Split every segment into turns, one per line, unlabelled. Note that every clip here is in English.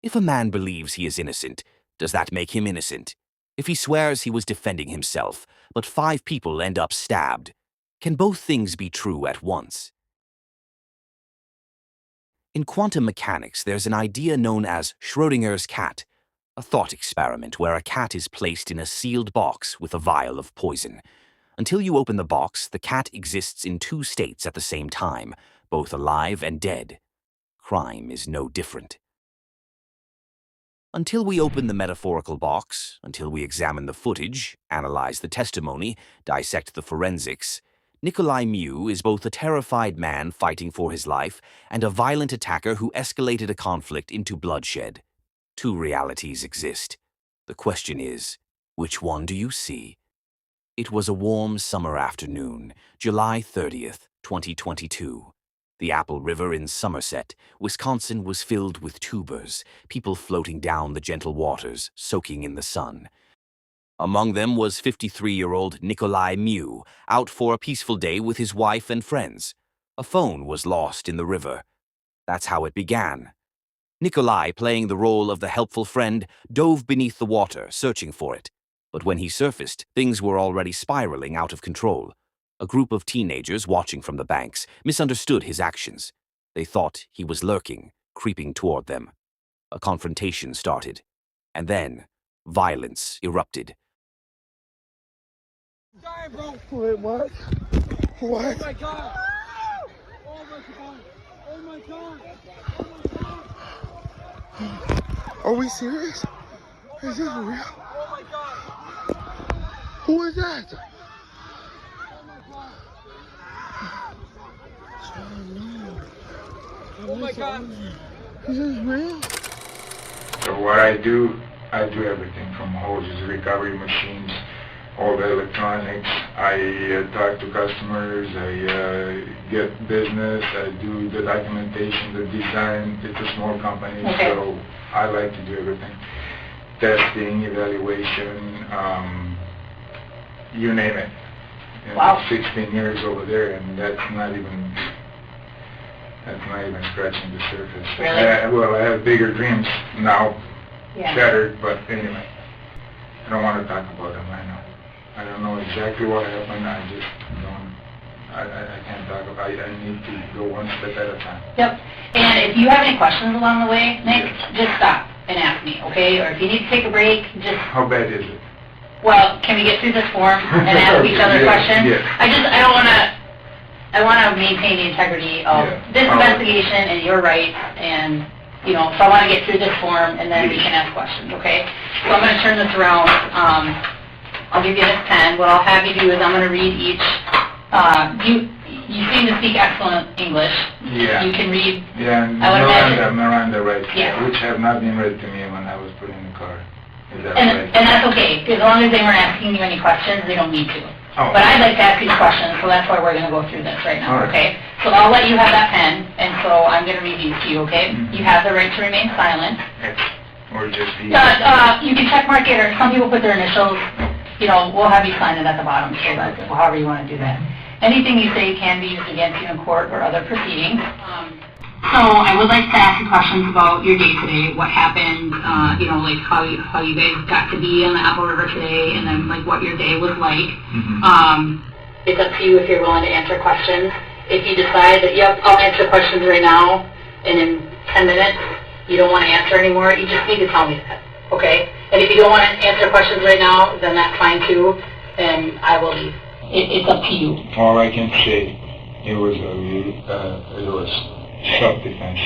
If a man believes he is innocent, does that make him innocent? If he swears he was defending himself, but 5 people end up stabbed, can both things be true at once? In quantum mechanics, there's an idea known as Schrödinger's cat, a thought experiment where a cat is placed in a sealed box with a vial of poison. Until you open the box, the cat exists in 2 states at the same time, both alive and dead. Crime is no different. Until we open the metaphorical box, until we examine the footage, analyze the testimony, dissect the forensics, Nicolae Mew is both a terrified man fighting for his life and a violent attacker who escalated a conflict into bloodshed. 2 realities exist. The question is, which one do you see? It was a warm summer afternoon, July 30th, 2022. The Apple River in Somerset, Wisconsin was filled with tubers, people floating down the gentle waters, soaking in the sun. Among them was 53-year-old Nicolae Mew, out for a peaceful day with his wife and friends. A phone was lost in the river. That's how it began. Nicolae, playing the role of the helpful friend, dove beneath the water, searching for it. But when he surfaced, things were already spiraling out of control. A group of teenagers watching from the banks misunderstood his actions. They thought he was lurking, creeping toward them. A confrontation started. And then, violence erupted.
Die, bro!
Wait, what? What?
Oh my god! Oh my god! Oh my god! Oh my god!
Are we serious? Is this real?
Oh my god!
Who is that?
Oh my god!
Is this real?
So what I do everything from hoses, recovery machines, all the electronics. I talk to customers, I get business, I do the documentation, the design. It's a small company, so I like to do everything. Testing, evaluation, you name it. You know, 16 years over there, and that's not even scratching the surface.
Really?
Well, I have bigger dreams now, shattered, but anyway, I don't want to talk about them right now. I don't know exactly what happened. I just don't. I can't talk about it. I need to go one step at a time.
Yep. And if you have any questions along the way, Nick, just stop and ask me, okay? Or if you need to take a break, just...
How bad is it?
Well, can we get through this form and ask each other questions?
Yes.
I want to maintain the integrity of this investigation and your rights, and, you know, so I want to get through this form and then we can ask questions, okay? So I'm going to turn this around. I'll give you this pen. What I'll have you do is I'm going to read each. You seem to speak excellent English.
Yeah.
You can read.
Yeah, Miranda rights, which have not been read to me when I was put in the car. Is that right?
And that's okay, because as long as they weren't asking you any questions, they don't need to.
Oh.
But I'd like to ask you questions, so that's why we're going to go through this right now,
All right.
okay? So I'll let you have that pen, and so I'm going to read these to you, okay?
Mm-hmm.
You have the right to remain silent.
Or just the...
You can check mark it, or some people put their initials. You know, we'll have you sign it at the bottom, so that's however you want to do that. Anything you say can be used against you in court or other proceedings. So I would like to ask you questions about your day today, what happened, you know, like how you guys got to be on the Apple River today, and then like what your day was like.
Mm-hmm.
It's up to you if you're willing to answer questions. If you decide that, yep, I'll answer questions right now, and in 10 minutes you don't want to answer anymore, you just need to tell me that, okay? And if you don't want to answer questions right now, then that's fine too, and I will leave. It's up to you.
All I can say, it was self-defense.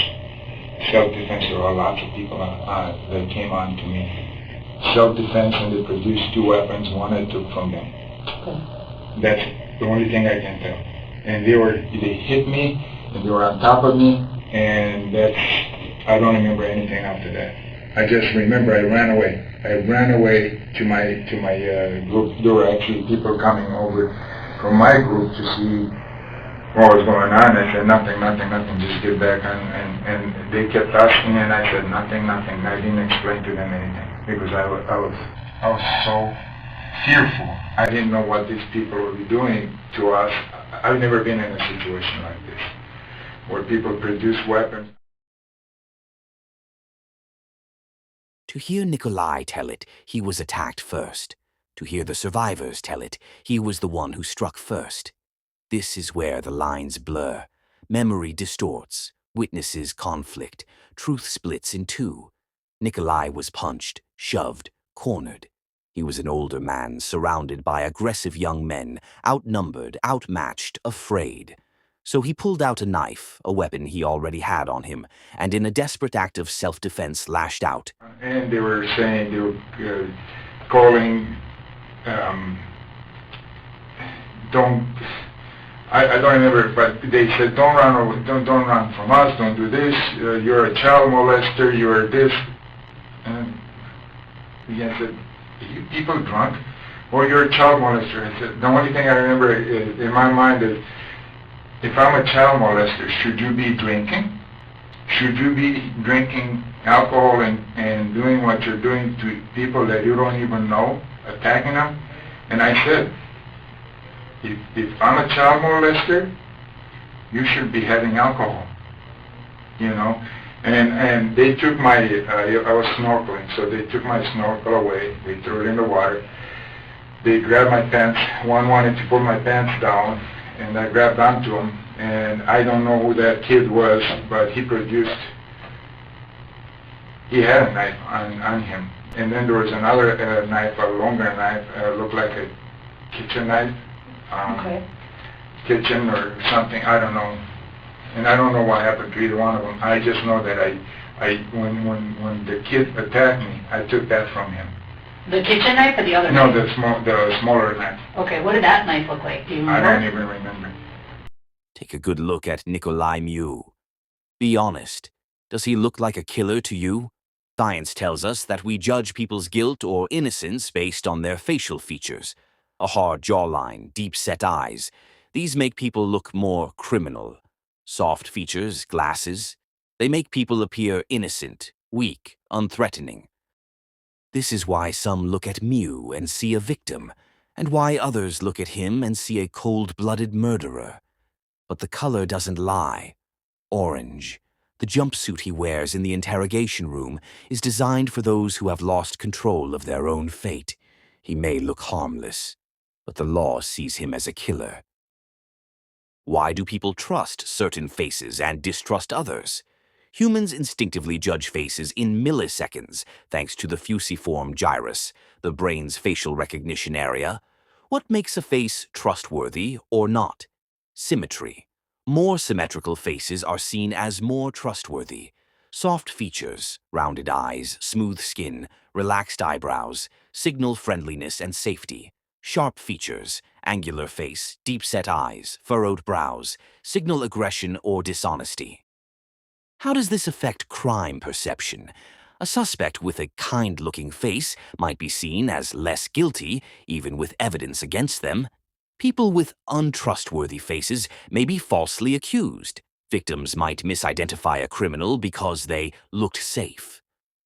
Self-defense. There were lots of people that came on to me. Self-defense, and they produced 2 weapons. One I took from them.
Okay.
That's the only thing I can tell. And they hit me, and they were on top of me, and I don't remember anything after that. I just remember I ran away. I ran away to my group. There were actually people coming over from my group to see what was going on. I said, nothing, just get back on. And they kept asking, and I said, nothing. I didn't explain to them anything because I was so fearful. I didn't know what these people were doing to us. I've never been in a situation like this, where people produce weapons.
To hear Nicolae tell it, he was attacked first. To hear the survivors tell it, he was the one who struck first. This is where the lines blur. Memory distorts. Witnesses conflict. Truth splits in two. Nicolae was punched, shoved, cornered. He was an older man surrounded by aggressive young men, outnumbered, outmatched, afraid. So he pulled out a knife, a weapon he already had on him, and in a desperate act of self-defense lashed out.
And they were saying, they were calling, I don't remember, but they said, don't run from us, don't do this, you're a child molester, you're this. And the guy said, are you people drunk? Or you're a child molester. I said, the only thing I remember in my mind is, if I'm a child molester, should you be drinking? Should you be drinking alcohol and doing what you're doing to people that you don't even know, attacking them? And I said, if I'm a child molester, you should be having alcohol, you know. And they took my, I was snorkeling, so they took my snorkel away, they threw it in the water. They grabbed my pants, one wanted to pull my pants down, and I grabbed onto him, and I don't know who that kid was, but he had a knife on him. And then there was another knife, a longer knife, looked like a kitchen knife, kitchen or something, I don't know. And I don't know what happened to either one of them. I just know that when the kid attacked me, I took that from him.
The kitchen knife or the other
No,
knife?
the smaller knife.
Okay, what did that knife look like? Do you remember?
I don't even remember.
Take a good look at Nicolae Mew. Be honest. Does he look like a killer to you? Science tells us that we judge people's guilt or innocence based on their facial features. A hard jawline, deep-set eyes. These make people look more criminal. Soft features, glasses. They make people appear innocent, weak, unthreatening. This is why some look at Mew and see a victim, and why others look at him and see a cold-blooded murderer. But the color doesn't lie. Orange. The jumpsuit he wears in the interrogation room is designed for those who have lost control of their own fate. He may look harmless, but the law sees him as a killer. Why do people trust certain faces and distrust others? Humans instinctively judge faces in milliseconds thanks to the fusiform gyrus, the brain's facial recognition area. What makes a face trustworthy or not? Symmetry. More symmetrical faces are seen as more trustworthy. Soft features, rounded eyes, smooth skin, relaxed eyebrows, signal friendliness and safety. Sharp features, angular face, deep-set eyes, furrowed brows, signal aggression or dishonesty. How does this affect crime perception? A suspect with a kind-looking face might be seen as less guilty, even with evidence against them. People with untrustworthy faces may be falsely accused. Victims might misidentify a criminal because they looked safe.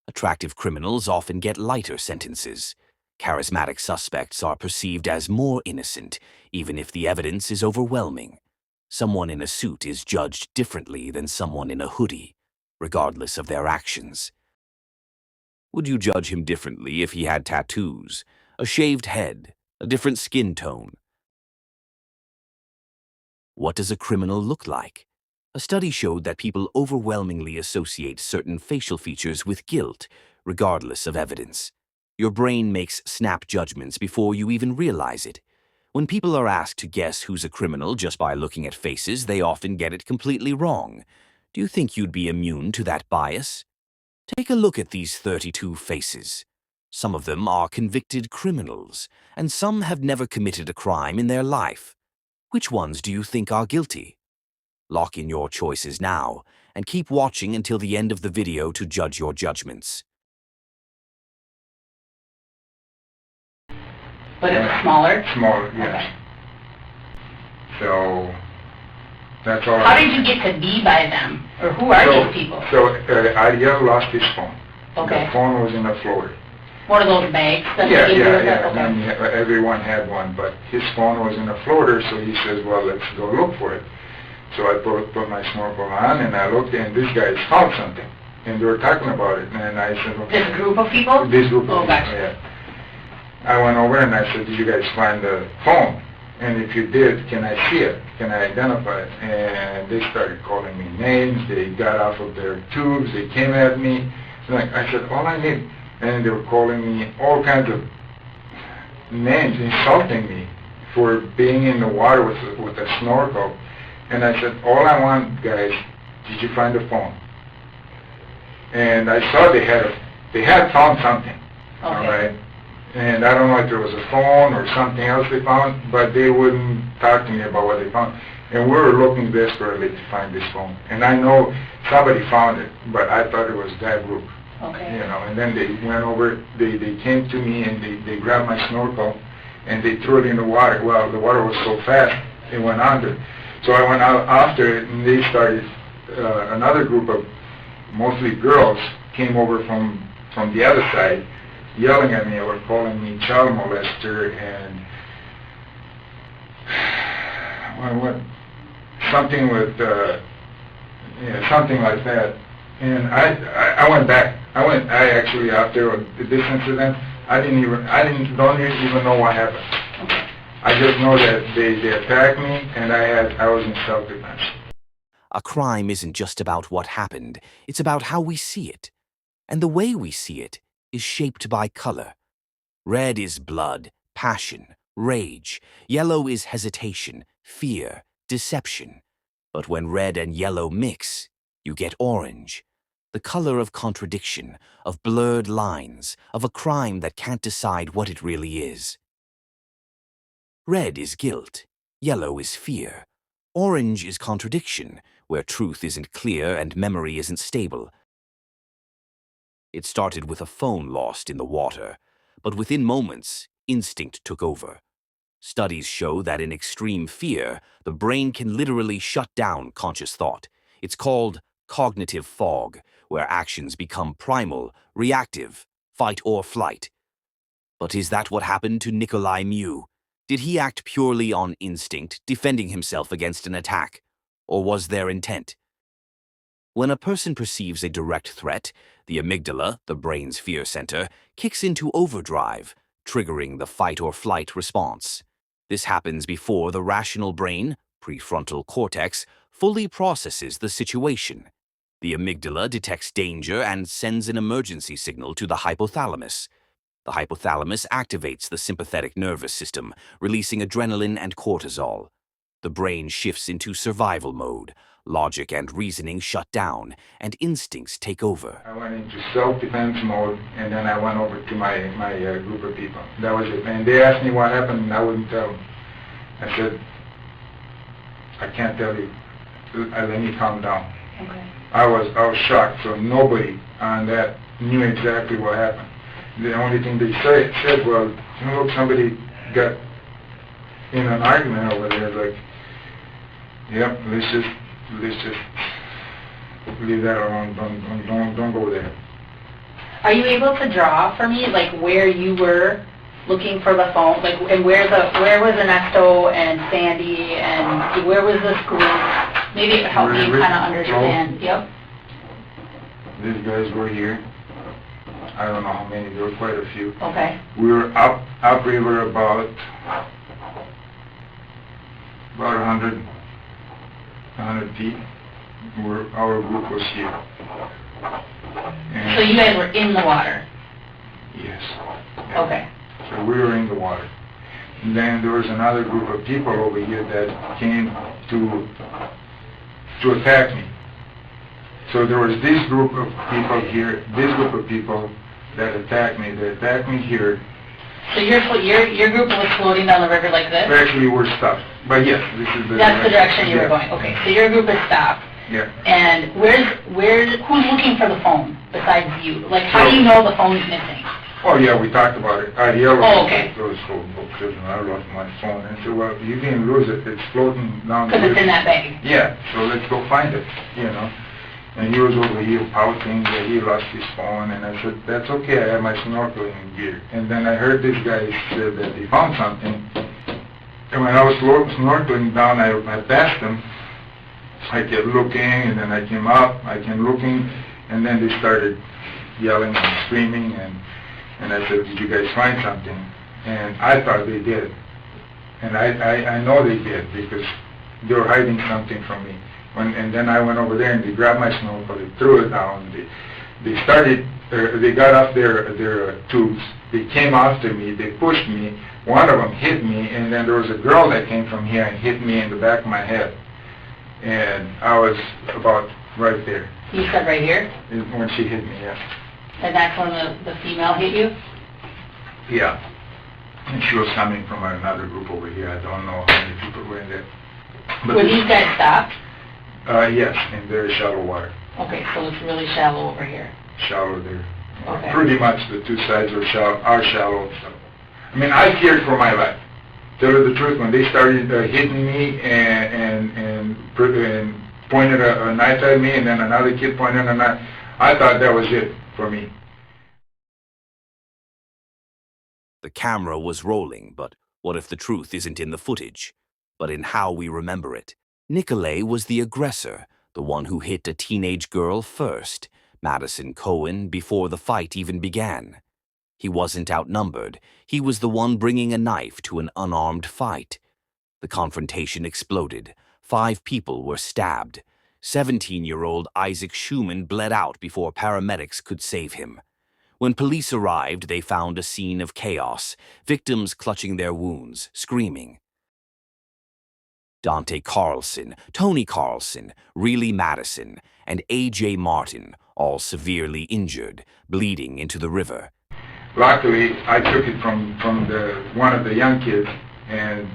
Attractive criminals often get lighter sentences. Charismatic suspects are perceived as more innocent, even if the evidence is overwhelming. Someone in a suit is judged differently than someone in a hoodie, regardless of their actions. Would you judge him differently if he had tattoos, a shaved head, a different skin tone? What does a criminal look like? A study showed that people overwhelmingly associate certain facial features with guilt, regardless of evidence. Your brain makes snap judgments before you even realize it. When people are asked to guess who's a criminal just by looking at faces, they often get it completely wrong. Do you think you'd be immune to that bias? Take a look at these 32 faces. Some of them are convicted criminals, and some have never committed a crime in their life. Which ones do you think are guilty? Lock in your choices now, and keep watching until the end of the video to judge your judgments.
But it was smaller?
Smaller, yes.
Okay.
So, that's all.
How did you get to be by them? Or who are these people?
So, Ariel lost his phone.
Okay.
The phone was in the floor.
One of those bags that
Yeah.
they give you with it?
I mean, everyone had one, but his phone was in the floater, so he says, well, let's go look for it. So I put my snorkel on, and I looked, and this guy found something. and they were talking about it, and I said, okay.
This group of people?
This group of people,
gotcha.
yeah. I went over and I said, did you guys find the phone? And if you did, can I see it? Can I identify it? And they started calling me names. They got off of their tubes. They came at me. Like I said, all I need. And they were calling me all kinds of names, insulting me for being in the water with a snorkel. And I said, all I want, guys, did you find the phone? And I saw they had found something.
Okay.
All right. And I don't know if there was a phone or something else they found, but they wouldn't talk to me about what they found. And we were looking desperately to find this phone. And I know somebody found it, but I thought it was that group.
Okay.
You know, and then they went over, they came to me and they grabbed my snorkel and they threw it in the water. Well, the water was so fast, it went under. So I went out after it and they started, another group of mostly girls came over from the other side, yelling at me or calling me child molester and what something with something like that. And I went back. I actually after this incident, I don't even know what happened.
Okay.
I just know that they attacked me and I was in self-defense.
A crime isn't just about what happened, it's about how we see it. And the way we see it is shaped by color. Red is blood, passion, rage. Yellow is hesitation, fear, deception. But when red and yellow mix, you get orange. The color of contradiction, of blurred lines, of a crime that can't decide what it really is. Red is guilt. Yellow is fear. Orange is contradiction, where truth isn't clear and memory isn't stable. It started with a phone lost in the water, but within moments, instinct took over. Studies show that in extreme fear, the brain can literally shut down conscious thought. It's called cognitive fog, where actions become primal, reactive, fight or flight. But is that what happened to Nicolae Mew? Did he act purely on instinct, defending himself against an attack? Or was there intent? When a person perceives a direct threat, the amygdala, the brain's fear center, kicks into overdrive, triggering the fight or flight response. This happens before the rational brain, prefrontal cortex, fully processes the situation. The amygdala detects danger and sends an emergency signal to the hypothalamus. The hypothalamus activates the sympathetic nervous system, releasing adrenaline and cortisol. The brain shifts into survival mode. Logic and reasoning shut down, and instincts take over.
I went into self-defense mode, and then I went over to my group of people. That was it. And they asked me what happened, and I wouldn't tell them. I said, I can't tell you. Let me calm down.
Okay.
I was shocked, so nobody on that knew exactly what happened. The only thing they said was, look, somebody got in an argument over there, like, yep, let's just leave that alone. Don't go there.
Are you able to draw for me, like, where you were looking for the phone, like, and where was Ernesto and Sandy, and where was this group? Maybe it would help me kind of understand. Yep.
These guys were here. I don't know how many. There were quite a few.
Okay.
We were upriver about 100 feet. Our group was here. And
So you guys were in the water?
yes. Yeah.
Okay.
So we were in the water. And then there was another group of people over here that came to attack me. So there was this group of people here, this group of people that attacked me. They attacked me here.
So your group was floating down the river like this?
Actually, we're stopped. But yes, this is the
That's the direction you were
yeah.
going. Okay. So your group is stopped.
Yeah.
And who's looking for the phone besides you? Like, how do you know the phone's missing?
Oh yeah, we talked about it. I yelled
Oh, okay.
those books and I lost my phone. And so, well, you didn't lose it. It's floating down the
Because
river.
it's in that bag.
Yeah, so let's go find it, you know. And he was over here pouting that he lost his phone, and I said, that's okay, I have my snorkeling gear. And then I heard this guy said that he found something. And when I was snorkeling down, I passed him. I kept looking, and then I came up, I came looking, And then they started yelling and screaming, and I said, did you guys find something? And I thought they did. And I know they did, because they were hiding something from me. And then I went over there and they grabbed my snorkel, they threw it down, they got off their tubes, they came after me, they pushed me, one of them hit me, and then there was a girl that came from here and hit me in the back of my head. And I was about right there.
You said right here?
When she hit me, yes.
And that's when the female hit you?
Yeah. And she was coming from another group over here. I don't know how many people were in there. But
Were these guys stopped?
Yes, in very shallow water.
Okay, so it's really shallow over here.
Shallow there.
Okay.
Pretty much the two sides are shallow. So. I mean, I feared for my life. Tell you the truth, when they started hitting me and pointed a knife at me, and then another kid pointed a knife, I thought that was it for me.
The camera was rolling, but what if the truth isn't in the footage, but in how we remember it? Nicolae was the aggressor, the one who hit a teenage girl first, Madison Cohen, before the fight even began. He wasn't outnumbered. He was the one bringing a knife to an unarmed fight. The confrontation exploded. 5 people were stabbed. 17-year-old Isaac Schumann bled out before paramedics could save him. When police arrived, they found a scene of chaos, victims clutching their wounds, screaming. Dante Carlson, Tony Carlson, Reilly Madison, and A.J. Martin, all severely injured, bleeding into the river.
Luckily, I took it from one of the young kids, and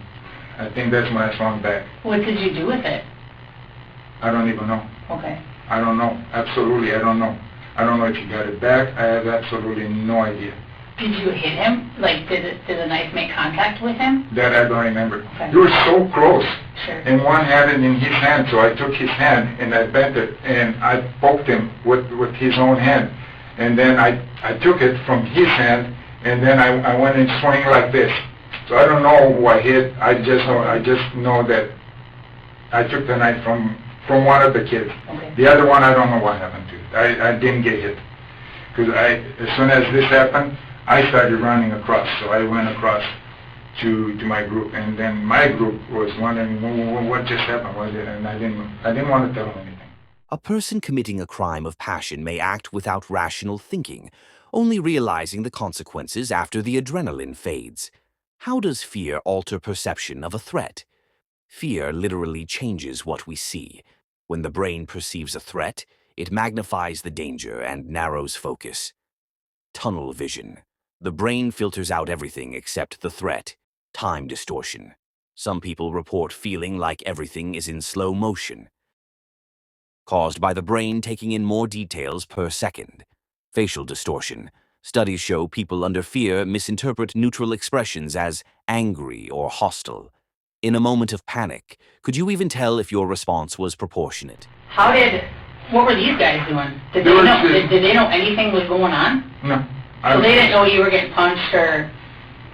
I think that's when I swung back.
What did you do with it?
I don't even know.
Okay.
I don't know. Absolutely, I don't know. I don't know if he got it back. I have absolutely no idea.
Did you hit him? Like, did the knife make contact with him?
That I don't remember.
Okay.
You were so close.
Sure.
And one had it in his hand, so I took his hand and I bent it and I poked him with his own hand. And then I took it from his hand and then I went and swung like this. So I don't know who I hit. I just know that I took the knife from one of the kids.
Okay.
The other one, I don't know what happened to it. I didn't get hit. Because as soon as this happened, I started running across. So I went across to my group, and then my group was wondering what just happened, was it? And I didn't want to tell them anything.
A person committing a crime of passion may act without rational thinking, only realizing the consequences after the adrenaline fades. How does fear alter perception of a threat? Fear literally changes what we see. When the brain perceives a threat, it magnifies the danger and narrows focus. Tunnel vision. The brain filters out everything except the threat. Time distortion. Some people report feeling like everything is in slow motion, caused by the brain taking in more details per second. Facial distortion. Studies show people under fear misinterpret neutral expressions as angry or hostile. In a moment of panic, could you even tell if your response was proportionate?
What were these guys doing? Did they know anything was going on?
No.
So they didn't know you were getting punched or...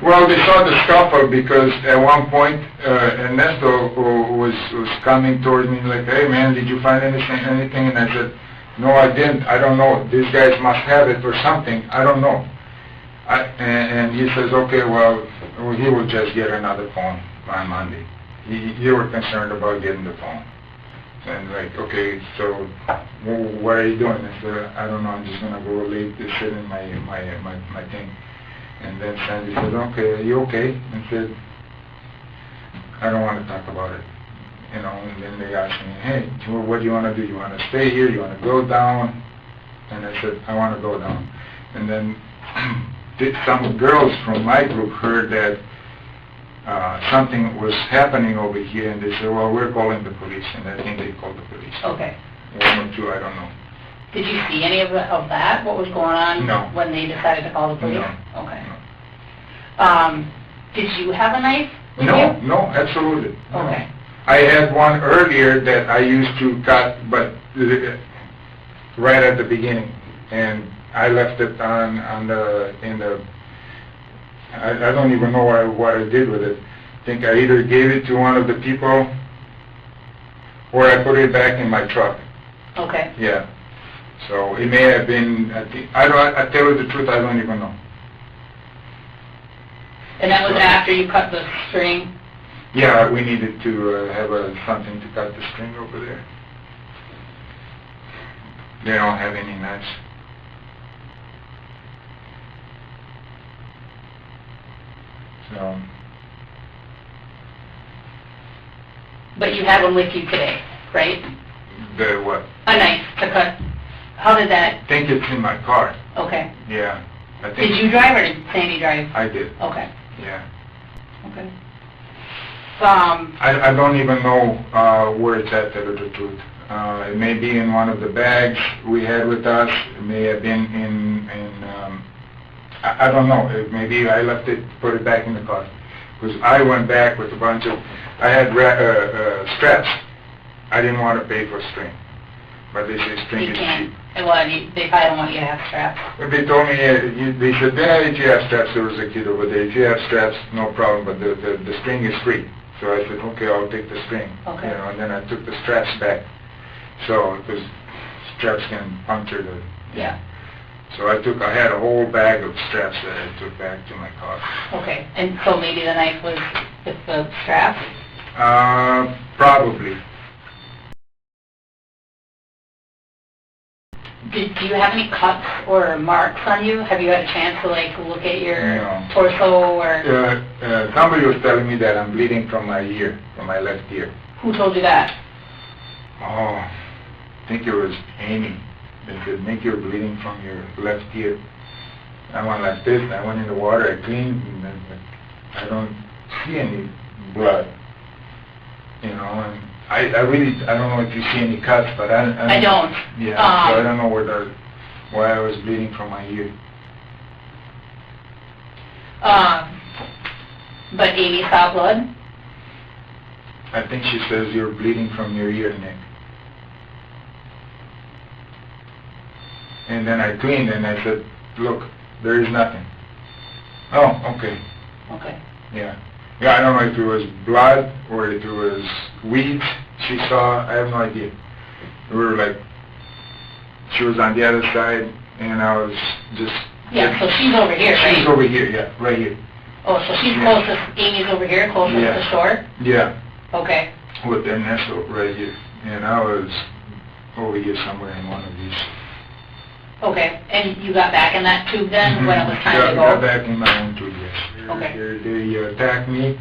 Well, they saw the scuffle because at one point Ernesto was coming towards me like, hey man, did you find anything? And I said, no, I didn't. I don't know. These guys must have it or something. I don't know. And he says, okay, well, he will just get another phone on Monday. You were concerned about getting the phone. And like, okay, so what are you doing? I said, I don't know. I'm just gonna go sit in my thing. And then Sandy said, okay, are you okay? And said, I don't want to talk about it. You know, and then they asked me, hey, what do you want to do? You want to stay here? You want to go down? And I said, I want to go down. And then some girls from my group heard that something was happening over here, and they said, well, we're calling the police. And I think they called the police.
Okay.
One or two, I don't know.
Did you see any of that? What was going on
No.
when they decided to call the police?
No.
Okay.
No.
Did you have a knife with you?
No, absolutely. No.
Okay.
I had one earlier that I used to cut, but right at the beginning, and I left it I don't even know what I did with it. I think I either gave it to one of the people, or I put it back in my truck.
Okay.
Yeah. So it may have been, I tell you the truth, I don't even know.
And that was after you cut the string?
Yeah, we needed to have something to cut the string over there. They don't have any knives. So,
But you had one with you today, right?
the what?
A knife to cut. How did that,
I think it's in my car.
okay.
Yeah. I think
Did you drive or did Sandy drive?
I did.
Okay,
Yeah.
okay.
I don't even know where it's at, to tell you the truth. It may be in one of the bags we had with us. It may have been in I don't know. Maybe I left it, put it back in the car. Because I went back with a bunch of, I had straps. I didn't want to pay for string. But they say string
You
is
can't.
cheap.
Well, they probably don't want you to have straps.
But they told me, they said, yeah, if you have straps, there was a kid over there. If you have straps, no problem, but the string is free. So I said, okay, I'll take the string.
Okay.
You know, and then I took the straps back. So, because straps can puncture the...
Yeah.
So I had a whole bag of straps that I took back to my car.
Okay, and so maybe the knife was with the straps?
Probably.
Do you have any cuts or marks on you? Have you had a chance to like look at your
No.
torso or?
Somebody was telling me that I'm bleeding from my ear, from my left ear.
Who told you that?
Oh, I think it was Amy. They said, Nick, you're bleeding from your left ear. I went like this, I went in the water, I cleaned, and then I don't see any blood. You know, and I don't know if you see any cuts, but
I don't.
Yeah, so I don't know why I was bleeding from my ear.
But Amy saw blood?
I think she says you're bleeding from your ear, Nick. And then I cleaned and I said, look, there is nothing. Oh, okay.
Okay.
Yeah. Yeah, I don't know if it was blood or if it was weeds she saw. I have no idea. We were like, she was on the other side and I was just...
Yeah, so she's over here, right?
She's over here, yeah, right here.
Oh, so she's closest, Amy's over here, closest to the shore?
Yeah.
Okay.
With their nest right here. And I was over here somewhere in one of these.
Okay, and you got back in that tube then when it was time to go?
Got back in my own tube, yes.
Okay.
They attacked me,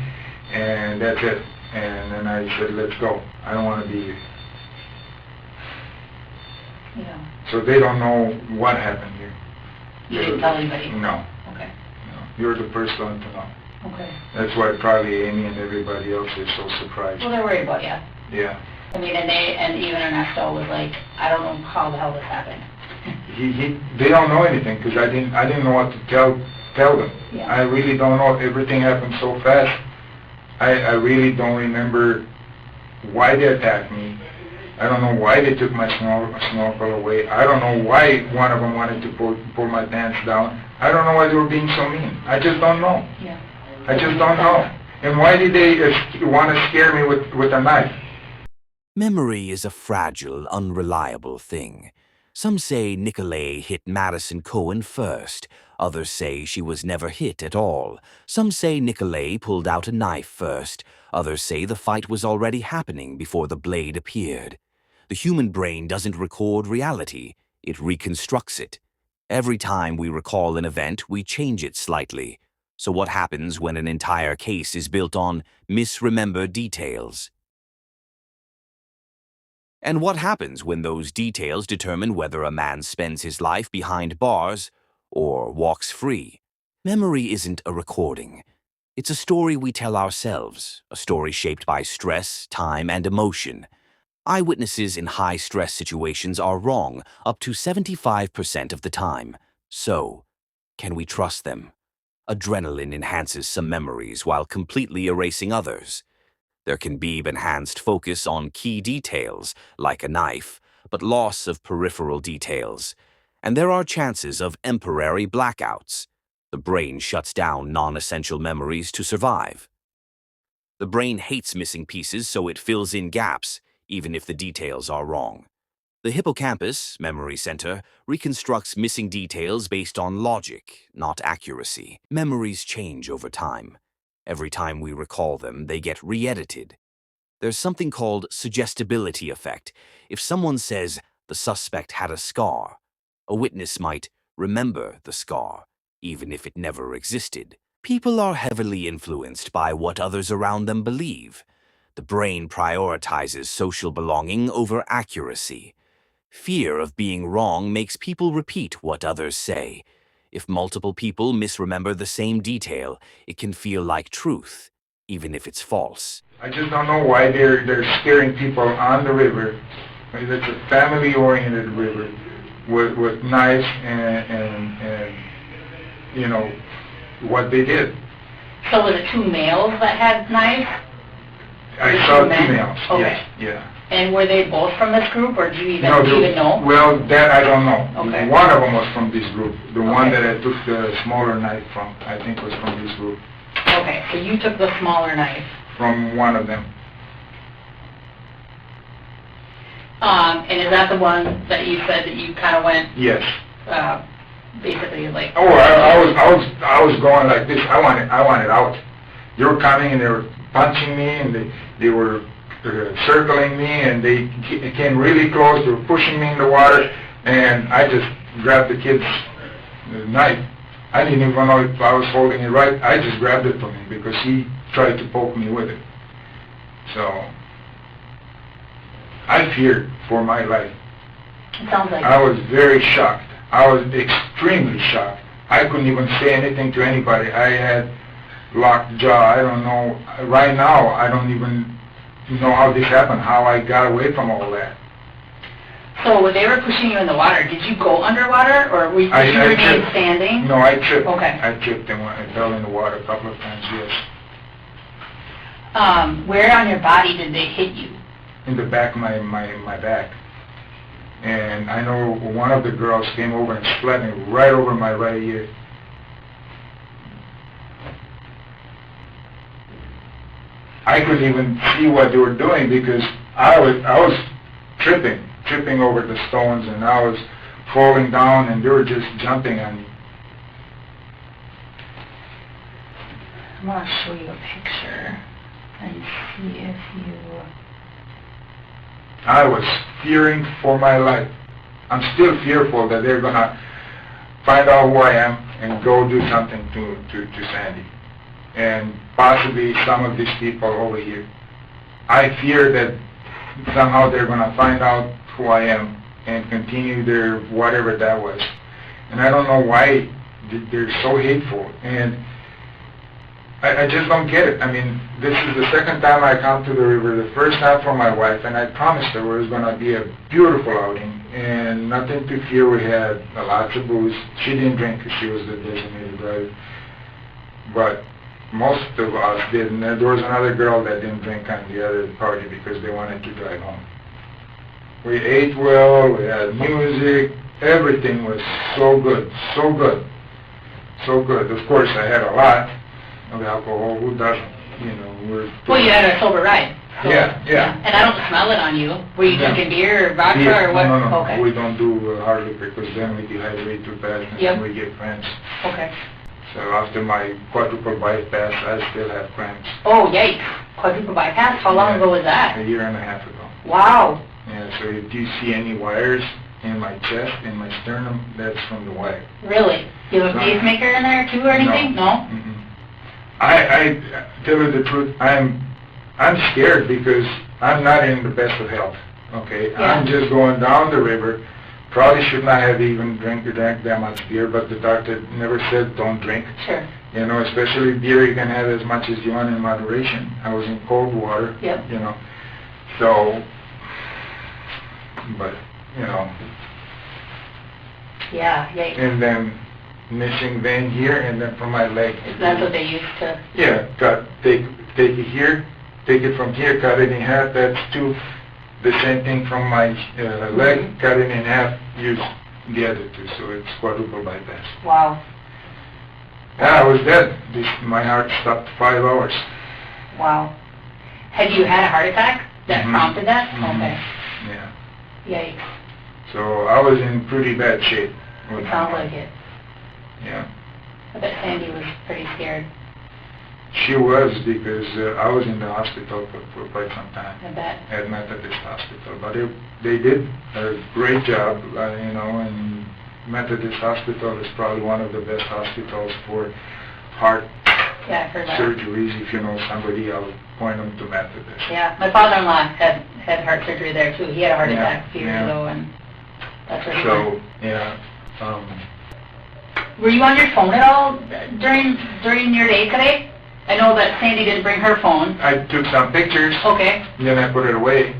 and that's it. And then I said, let's go. I don't want to be here.
Yeah.
So they don't know what happened here.
You didn't tell anybody?
No.
Okay.
No. You're the first one to know.
Okay.
That's why probably Amy and everybody else is so surprised.
Well, they're worried about you.
Yeah.
I mean, and even Ernesto was like, I don't know how the hell this happened.
They don't know anything because I didn't know what to tell them.
Yeah.
I really don't know. Everything happened so fast. I really don't remember why they attacked me. I don't know why they took my snorkel away. I don't know why one of them wanted to pull my pants down. I don't know why they were being so mean. I just don't know.
Yeah.
I just don't know. And why did they want to scare me with a knife?
Memory is a fragile, unreliable thing. Some say Nicolae hit Madison Cohen first. Others say she was never hit at all. Some say Nicolae pulled out a knife first. Others say the fight was already happening before the blade appeared. The human brain doesn't record reality. It reconstructs it. Every time we recall an event, we change it slightly. So what happens when an entire case is built on misremembered details? And what happens when those details determine whether a man spends his life behind bars or walks free? Memory isn't a recording. It's a story we tell ourselves, a story shaped by stress, time, and emotion. Eyewitnesses in high-stress situations are wrong up to 75% of the time. So, can we trust them? Adrenaline enhances some memories while completely erasing others. There can be enhanced focus on key details, like a knife, but loss of peripheral details. And there are chances of temporary blackouts. The brain shuts down non-essential memories to survive. The brain hates missing pieces, so it fills in gaps, even if the details are wrong. The hippocampus, memory center, reconstructs missing details based on logic, not accuracy. Memories change over time. Every time we recall them, they get re-edited. There's something called suggestibility effect. If someone says the suspect had a scar, a witness might remember the scar, even if it never existed. People are heavily influenced by what others around them believe. The brain prioritizes social belonging over accuracy. Fear of being wrong makes people repeat what others say. If multiple people misremember the same detail, it can feel like truth, even if it's false.
I just don't know why they're scaring people on the river. It's a family-oriented river with knives and you know, what they did.
So was it two males that had knives?
I saw two
men?
males,
Okay.
yes, yeah.
And were they both from this group, or do you even,
No,
even know?
well, that I don't know.
Okay.
One of them was from this group. The one
Okay.
that I took the smaller knife from, I think was from this group.
Okay, so you took the smaller knife.
From one of them.
And is that the one that you said that you kind of went,
Yes.
basically like...
Oh, I was going like this. I wanted out. They were coming and they were punching me and they were circling me and they came really close. They were pushing me in the water and I just grabbed the kid's knife. I didn't even know if I was holding it right. I just grabbed it from him because he tried to poke me with it. So I feared for my life.
It sounds like...
I was very shocked. I was extremely shocked. I couldn't even say anything to anybody. I had locked jaw. I don't know. Right now, I don't even know how this happened, how I got away from all that.
So when they were pushing you in the water, did you go underwater, or did you remain standing?
No, I tripped.
Okay.
I tripped and I fell in the water a couple of times, yes.
Where on your body did they hit you?
In the back of my back. And I know one of the girls came over and slapped me right over my right ear. I couldn't even see what they were doing because I was tripping over the stones, and I was falling down and they were just jumping on me.
I want to show you a picture and see if you...
I was fearing for my life. I'm still fearful that they're going to find out who I am and go do something to Sandy. And possibly some of these people over here. I fear that somehow they're going to find out who I am and continue their whatever that was. And I don't know why they're so hateful. And I just don't get it. I mean, this is the second time I come to the river, the first time for my wife, and I promised her it was going to be a beautiful outing and nothing to fear. We had lots of booze. She didn't drink because she was the designated driver. But most of us didn't. There was another girl that didn't drink on the other party because they wanted to drive home. We ate well, we had music, everything was so good, so good, so good. Of course, I had a lot of alcohol. Who doesn't? You know,
Well, you had a sober ride. So,
yeah.
And I don't smell it on you. Were you drinking beer or vodka or what?
No.
Okay.
We don't do hard liquor because then we dehydrate too fast and then we get cramps.
Okay.
So after my quadruple bypass, I still have cramps.
Oh, yikes. Quadruple bypass? How long ago was that?
A year and a half ago.
Wow.
Yeah, so if you see any wires in my chest, in my sternum, that's from the wire.
Really? You have a pacemaker in there too or anything? No?
Mm-mm. I tell you the truth, I'm scared because I'm not in the best of health. Okay,
Yeah.
I'm just going down the river. Probably should not have even drank that much beer, but the doctor never said don't drink.
Sure.
You know, especially beer, you can have as much as you want in moderation. I was in cold water.
Yep.
You know, so, but you know.
Yeah, yikes.
And then missing vein here, and then from my leg.
That's what they used to...
Yeah, take it here, take it from here, cut it in half, that's two. The same thing from my leg, cut it in half, use the other two, so it's quadruple bypass.
Wow.
Yeah, I was dead. My heart stopped 5 hours.
Wow. Had you had a heart attack that prompted that?
Mhm.
Okay.
Yeah.
Yikes.
So I was in pretty bad shape.
It sounds like it.
Yeah.
I bet Sandy was pretty scared.
She was, because I was in the hospital for quite some time.
I bet.
At Methodist Hospital. But they did a great job, you know, and Methodist Hospital is probably one of the best hospitals for heart
Yeah, I've heard that.
surgeries. If you know somebody, I'll point them to Methodist.
Yeah, my father-in-law had heart surgery there too. He had a heart
Yeah,
attack a few years ago, and that's where he went.
So, yeah.
Were you on your phone at all during your day today? I know that Sandy didn't bring her phone.
I took some pictures,
Okay.
then I put it away.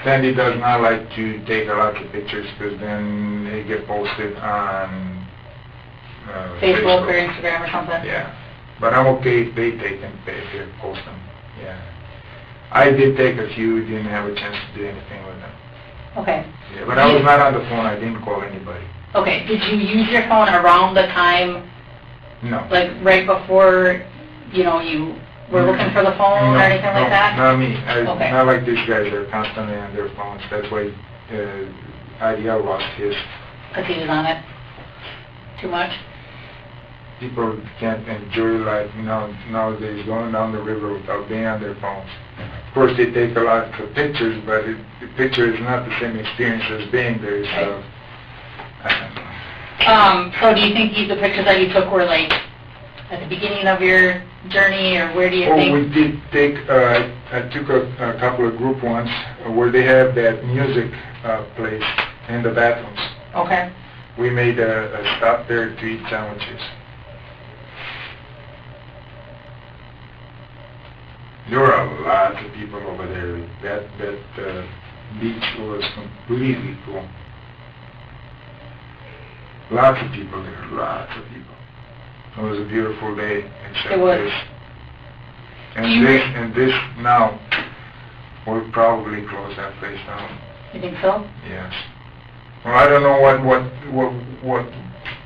Sandy does not like to take a lot of pictures because then they get posted on
Facebook or Instagram or something?
Yeah. But I'm okay if they take them, if they post them. Yeah. I did take a few, didn't have a chance to do anything with them.
Okay.
Yeah, but I was not on the phone, I didn't call anybody.
Okay, did you use your phone around the time,
No.
like right before, you know, you were looking for the phone or anything like that?
Not me.
Okay.
Not like these guys, they're constantly on their phones. That's why Idea lost his.
Because he was on it too much?
People can't enjoy life, you know, nowadays going down the river without being on their phones. Of course, they take a lot of pictures, but the picture is not the same experience as being there, so I don't know.
So do you think the pictures that you took were like at the beginning of your journey, or where do you think?
We did take, I took a couple of group ones where they have that music place in the bathrooms.
Okay.
We made a stop there to eat sandwiches. There were a lot of people over there. That beach was completely full. Lots of people there, lots of people. It was a beautiful day, except
It was.
this. And this now, we'll probably close that place down.
You think so?
Yes. Well, I don't know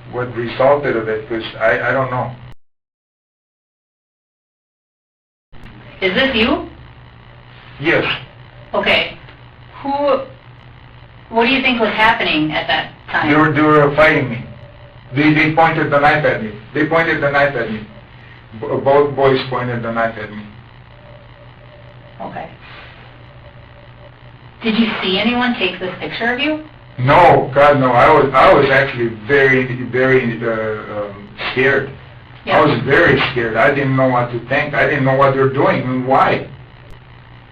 what resulted of it, because I don't know.
Is this you?
Yes.
Okay. What do you think was happening at that time?
They were fighting me. They pointed the knife at me. They pointed the knife at me. Both boys pointed the knife at me.
Okay. Did you see anyone take this picture of you?
No, God, no. I was actually very, very scared.
Yeah.
I was very scared. I didn't know what to think. I didn't know what they were doing and why.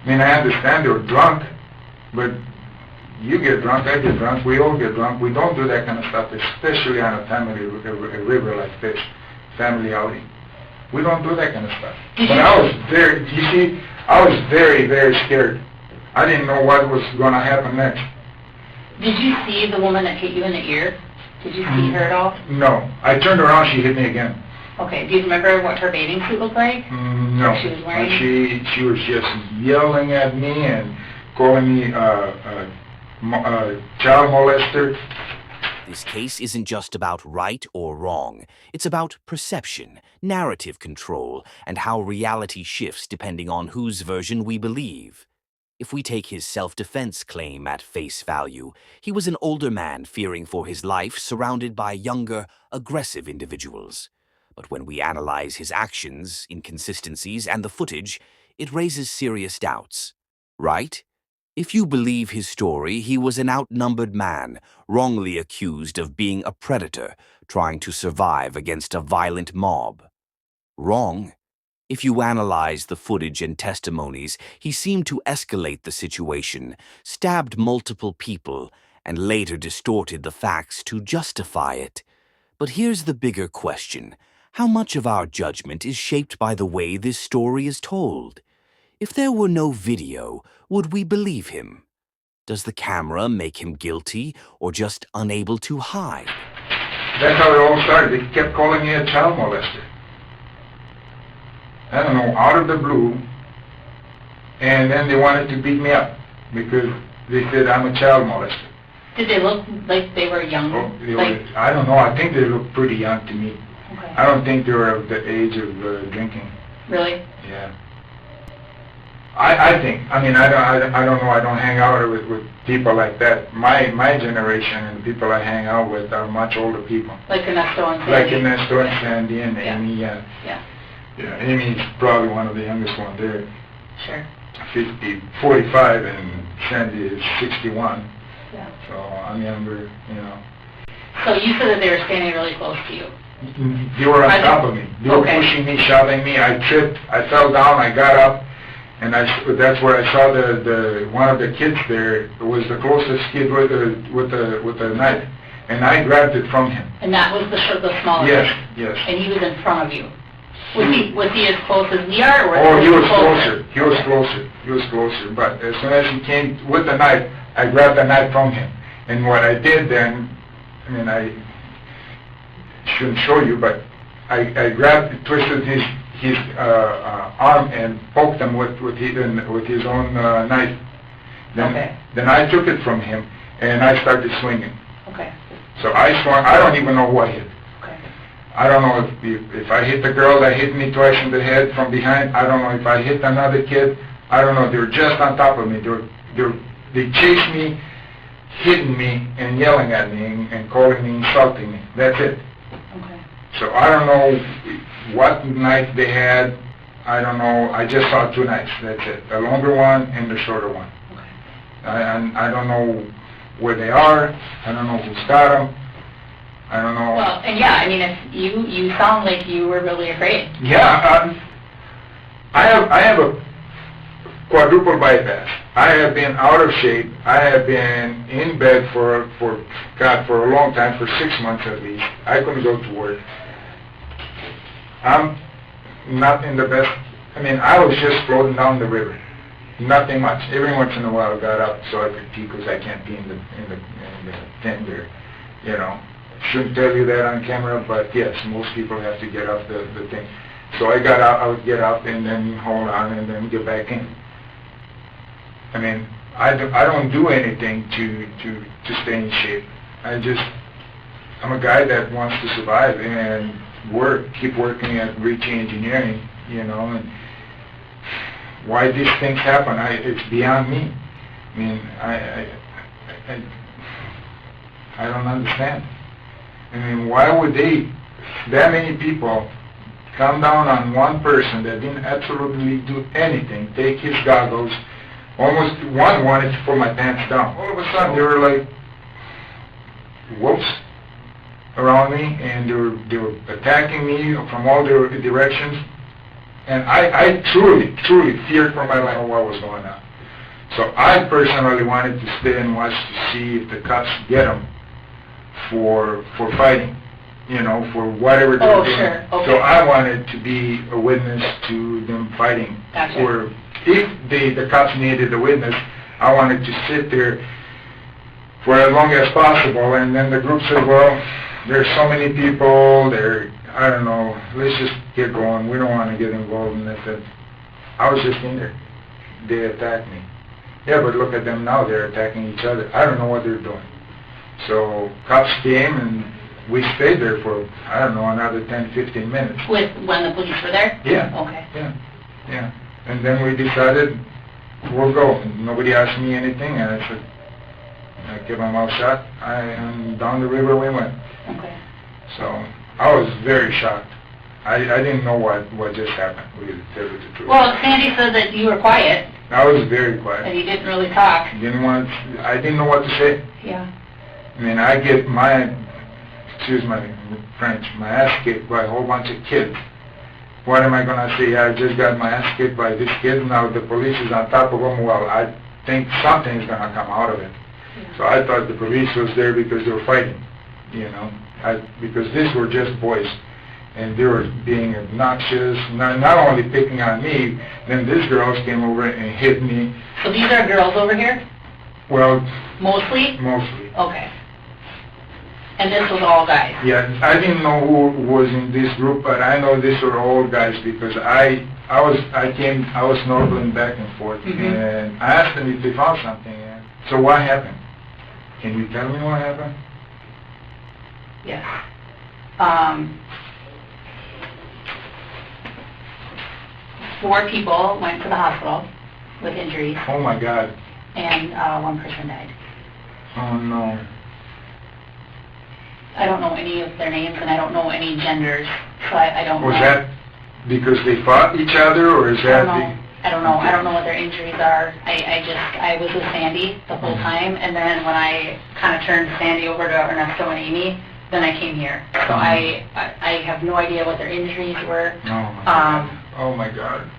I mean, I understand they were drunk, but you get drunk, I get drunk, we all get drunk. We don't do that kind of stuff, especially on a family a river like this, family outing. We don't do that kind of stuff. But I was very, you see, I was very, very scared. I didn't know what was going to happen next.
Did you see the woman that hit you in the ear? Did you see her at all?
No. I turned around, she hit me again.
Okay. Do you remember what her bathing suit looked like?
No.
She was wearing?
She was just yelling at me and calling me child molester.
This case isn't just about right or wrong. It's about perception, narrative control, and how reality shifts depending on whose version we believe. If we take his self-defense claim at face value, he was an older man fearing for his life surrounded by younger, aggressive individuals. But when we analyze his actions, inconsistencies, and the footage, it raises serious doubts. Right? If you believe his story, he was an outnumbered man, wrongly accused of being a predator, trying to survive against a violent mob. Wrong? If you analyze the footage and testimonies, he seemed to escalate the situation, stabbed multiple people, and later distorted the facts to justify it. But here's the bigger question. How much of our judgment is shaped by the way this story is told? If there were no video, would we believe him? Does the camera make him guilty or just unable to hide?
That's how it all started. They kept calling me a child molester. I don't know, out of the blue. And then they wanted to beat me up because they said I'm a child molester.
Did they look like they were young?
Oh, I don't know. I think they look pretty young to me.
Okay.
I don't think they were of the age of drinking.
Really?
Yeah. I think, I mean, I don't know, I don't hang out with people like that. My generation and the people I hang out with are much older people.
Like Ernesto and Sandy.
Like Ernesto and Sandy and Amy,
Yeah.
Yeah, Amy's probably one of the youngest one there.
Sure.
45, and Sandy is 61.
Yeah.
So I'm younger, you know.
So you said that they were standing really close to you.
They were on top of me. They were pushing me, shoving me. I tripped. I fell down. I got up, and that's where I saw the one of the kids there. It was the closest kid with a knife, and I grabbed it from him.
And that was the smallest.
Yes, yes.
And he was in front of you. Was he as close as we are, or?
Oh, he was closer. He was closer. He was closer. But as soon as he came with the knife, I grabbed the knife from him. And what I did then, I mean, I shouldn't show you, but I grabbed, twisted his arm and poked him with his own knife. Then I took it from him and I started swinging.
Okay.
So I swung. I don't even know who I hit.
Okay.
I don't know if I hit the girl that hit me twice in the head from behind. I don't know if I hit another kid. I don't know. They were just on top of me. They chased me, hitting me and yelling at me and calling me, insulting me. That's it.
Okay.
So I don't know what knife they had. I don't know. I just saw two knives. That's it. The longer one and the shorter one.
Okay.
I don't know where they are. I don't know who's got them. I don't know.
Well, and yeah, I mean, if you sound like you were really afraid.
Yeah, I have a quadruple bypass. I have been out of shape. I have been in bed for a long time, for 6 months at least. I couldn't go to work. I'm not in the best. I mean, I was just floating down the river. Nothing much. Every once in a while I got up so I could pee, because I can't pee in the tent there. You know, shouldn't tell you that on camera, but yes, most people have to get off the thing. So I got out. I would get up and then hold on and then get back in. I mean, I don't do anything to stay in shape. I'm a guy that wants to survive and keep working at reaching engineering, you know, and why these things happen, it's beyond me. I mean, I don't understand. I mean, why would that many people come down on one person that didn't absolutely do anything, take his goggles, almost one wanted to pull my pants down. All of a sudden, they were like wolves around me, and they were attacking me from all directions. And I truly feared for my life what was going on. So I personally wanted to stay and watch to see if the cops get them for fighting, you know, for whatever they were doing.
Sure. Okay.
So I wanted to be a witness to them fighting.
Gotcha.
Or if the cops needed a witness, I wanted to sit there for as long as possible. And then the group said, well, there's so many people, I don't know, let's just get going. We don't want to get involved in this. I was just in there. They attacked me. Yeah, but look at them now. They're attacking each other. I don't know what they're doing. So cops came, and we stayed there for, I don't know, another 10, 15 minutes.
When the police were there?
Yeah.
Okay.
Yeah. And then we decided we'll go. And nobody asked me anything, and I said, I kept my mouth shut, and down the river we went.
Okay.
So I was very shocked. I didn't know what just happened, really, to tell you the truth.
Well, Sandy said that you were quiet.
I was very quiet.
And you didn't really talk.
I didn't know what to say.
Yeah.
I mean, I get excuse my French, my ass kicked by a whole bunch of kids. What am I going to say? I just got my ass kicked by this kid, now the police is on top of them. Well, I think something is going to come out of it. Yeah. So I thought the police was there because they were fighting, you know, because these were just boys. And they were being obnoxious, not only picking on me, then these girls came over and hit me.
So these are girls over here?
Well...
Mostly?
Mostly.
Okay. And this was all guys?
Yeah, I didn't know who was in this group, but I know these were all guys because I was snorkeling back and forth, and I asked them if they found something. So what happened? Can you tell me what happened?
Yes. 4 people went to the hospital. with injuries,
Oh my God.
and one person died.
Oh no.
I don't know any of their names, and I don't know any genders, so I don't know.
Was that because they fought each other, or is
I
that
don't know. I don't know. I don't know what their injuries are. I was with Sandy the whole time, and then when I kind of turned Sandy over to Ernesto and Amy, then I came here. So I have no idea what their injuries were.
Oh my God. Oh my God.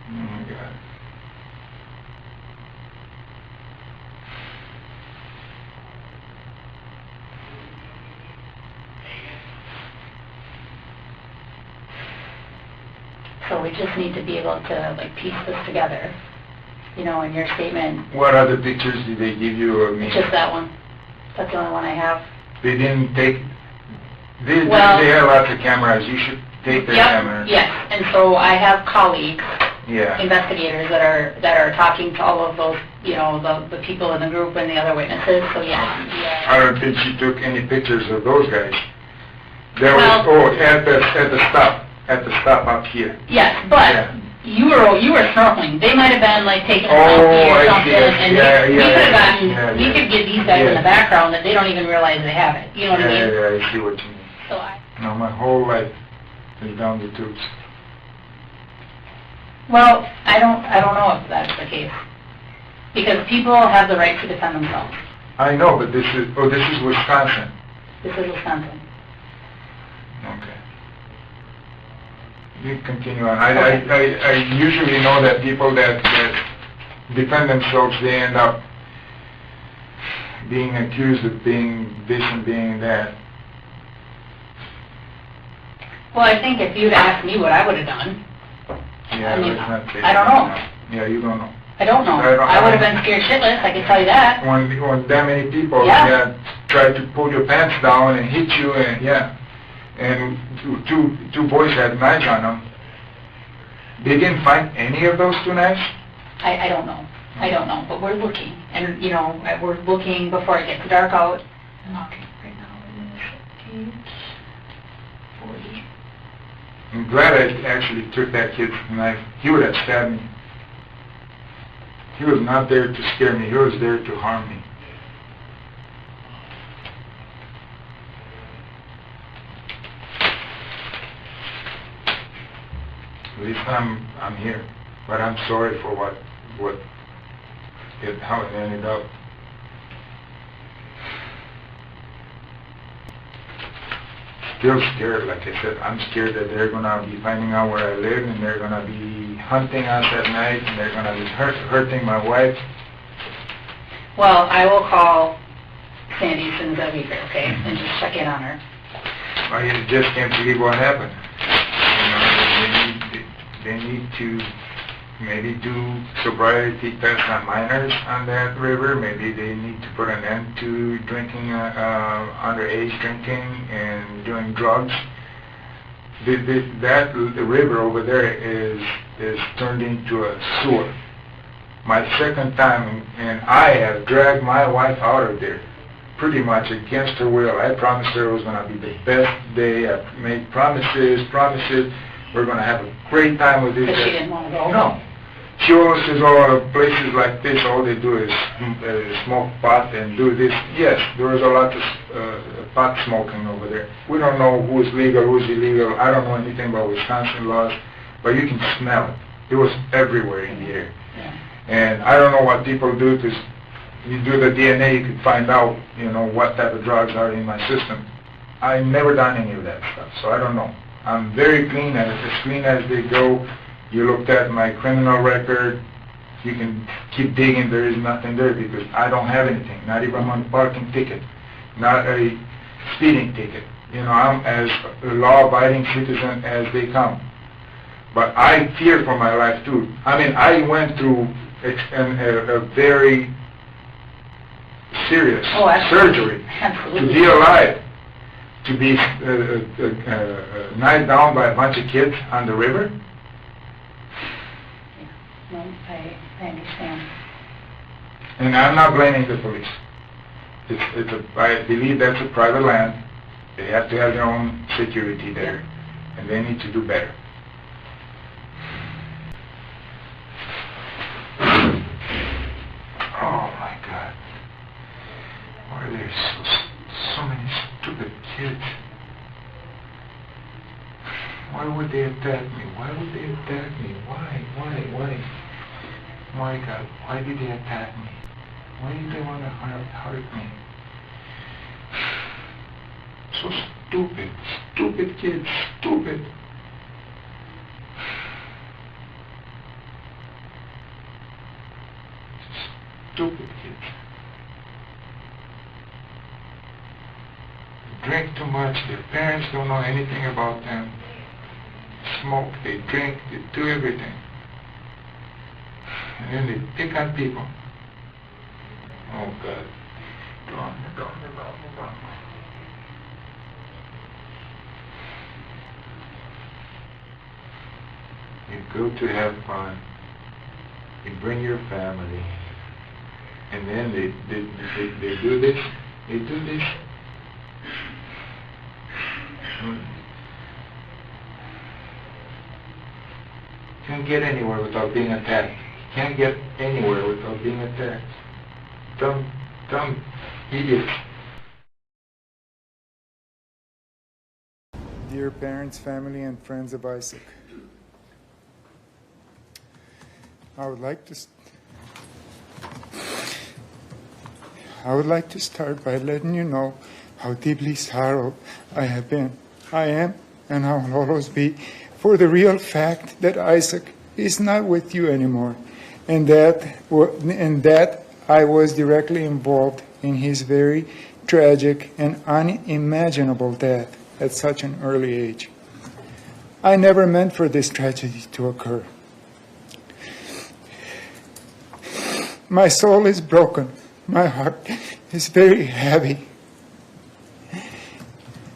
Oh my God.
So we just need to be able to like piece this together. You know, in your statement,
What other pictures did they give you of me?
it's just that one. That's the only one I have.
They didn't take. They
Well-
have lots of cameras. You should take their cameras.
Yes. And so I have colleagues,
Yeah.
investigators that are talking to all of those, you know, the people in the group and the other witnesses. So yeah.
I don't think she took any pictures of those guys. There
Well-
was at the stop up here.
Yes, but
Yeah.
you were snorkeling. They might have been like taking a
Oh,
selfie or
I
something,
see.
and
Yeah,
we
yeah,
could have
yeah.
gotten,
Yeah,
we
yeah.
could get these guys in
Yeah.
the background that they don't even realize they have it. You know what I mean?
Yeah, I see what you mean.
So
No, my whole life is down the tubes.
well, I don't know if that's the case, because people have the right to defend themselves.
I know, but this is Wisconsin.
This is Wisconsin.
Okay. You continue on. I usually know that people that defend themselves, they end up being accused of being this and being that.
Well, I think if you'd asked me what I would have done,
Yeah,
I mean,
let's not say
I don't
that.
know.
Yeah, you don't know.
I don't know. I would have been scared shitless, I can tell you that.
When that many people
Yeah.
tried to pull your pants down and hit you, and and two boys had knives on them. They didn't find any of those two knives?
I don't know. I don't know, but we're looking, and you know, we're looking before it gets dark out. I'm looking right now. It is 8:40.
I'm glad I actually took that kid's knife. He would have stabbed me. He was not there to scare me. He was there to harm me. At least I'm here, but I'm sorry for how it ended up. Still scared, like I said. I'm scared that they're gonna be finding out where I live, and they're gonna be hunting us at night, and they're gonna be hurting my wife.
Well, I will call Sandy as soon as I leave here, okay, and just check in on her.
I just can't believe what happened. You know, they need to maybe do sobriety tests on minors on that river. Maybe they need to put an end to drinking, underage drinking and doing drugs. The river over there is turned into a sewer. My second time, and I have dragged my wife out of there, pretty much against her will. I promised her it was going to be the best day. I made promises. We're going to have a great time with this.
But she didn't want to go?
No. She always says, oh, places like this, all they do is smoke pot and do this. Yes, there is a lot of pot smoking over there. We don't know who's legal, who's illegal. I don't know anything about Wisconsin laws, but you can smell it. It was everywhere in the air.
Yeah.
And I don't know what people do, because you do the DNA, you can find out, you know, what type of drugs are in my system. I've never done any of that stuff, so I don't know. I'm very clean, as clean as they go. You looked at my criminal record, you can keep digging, there is nothing there, because I don't have anything, not even one parking ticket, not a speeding ticket. You know, I'm as a law-abiding citizen as they come. But I fear for my life too. I mean, I went through a very serious surgery to be alive, to be knifed down by a bunch of kids on the river.
No, I understand.
And I'm not blaming the police. I believe that's a private land, They have to have their own security there, and they need to do better. Oh my God. Why are there so many stupid kids? Why would they attack me? Why would they attack me? Why? My God, why did they attack me? Why did they want to hurt me? So stupid. Stupid kids. Stupid. Stupid kids. They drink too much. Their parents don't know anything about them. Smoke, they drink, they do everything. And then they pick on people. Oh God. Don't. You go to have fun. You bring your family. And then they do this. They do this. Can't get anywhere without being attacked. Can't get anywhere without being attacked. Dumb idiots.
Dear parents, family, and friends of Isaac, I would like to start by letting you know how deeply sorrowed I am, and how I'll always be, for the real fact that Isaac is not with you anymore, and that I was directly involved in his very tragic and unimaginable death at such an early age. I never meant for this tragedy to occur. My soul is broken. My heart is very heavy.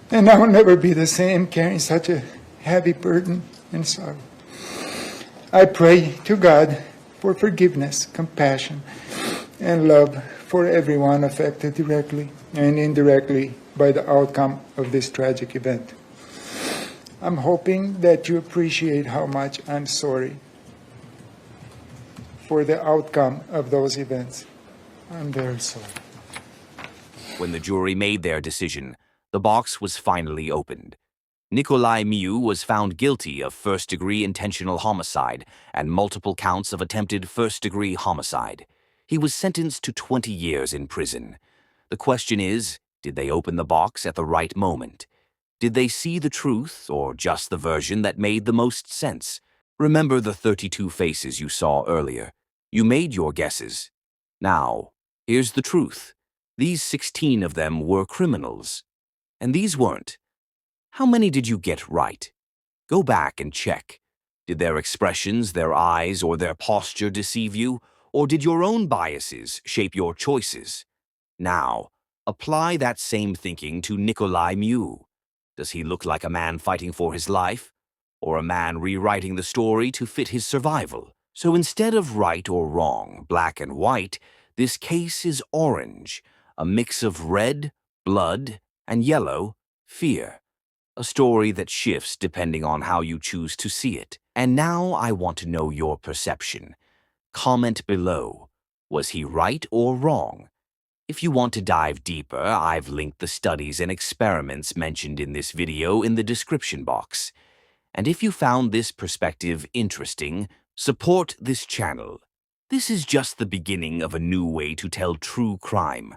And I will never be the same carrying such a heavy burden and sorrow. I pray to God for forgiveness, compassion, and love for everyone affected directly and indirectly by the outcome of this tragic event. I'm hoping that you appreciate how much I'm sorry for the outcome of those events. I'm very sorry.
When the jury made their decision, the box was finally opened. Nicolae Miu was found guilty of first-degree intentional homicide and multiple counts of attempted first-degree homicide. He was sentenced to 20 years in prison. The question is, did they open the box at the right moment? Did they see the truth, or just the version that made the most sense? Remember the 32 faces you saw earlier. You made your guesses. Now, here's the truth. These 16 of them were criminals, and these weren't. How many did you get right? Go back and check. Did their expressions, their eyes, or their posture deceive you? Or did your own biases shape your choices? Now, apply that same thinking to Nicolae Miu. Does he look like a man fighting for his life? Or a man rewriting the story to fit his survival? So instead of right or wrong, black and white, this case is orange, a mix of red, blood, and yellow, fear. A story that shifts depending on how you choose to see it. And now I want to know your perception. Comment below. Was he right or wrong? If you want to dive deeper, I've linked the studies and experiments mentioned in this video in the description box. And if you found this perspective interesting, support this channel. This is just the beginning of a new way to tell true crime.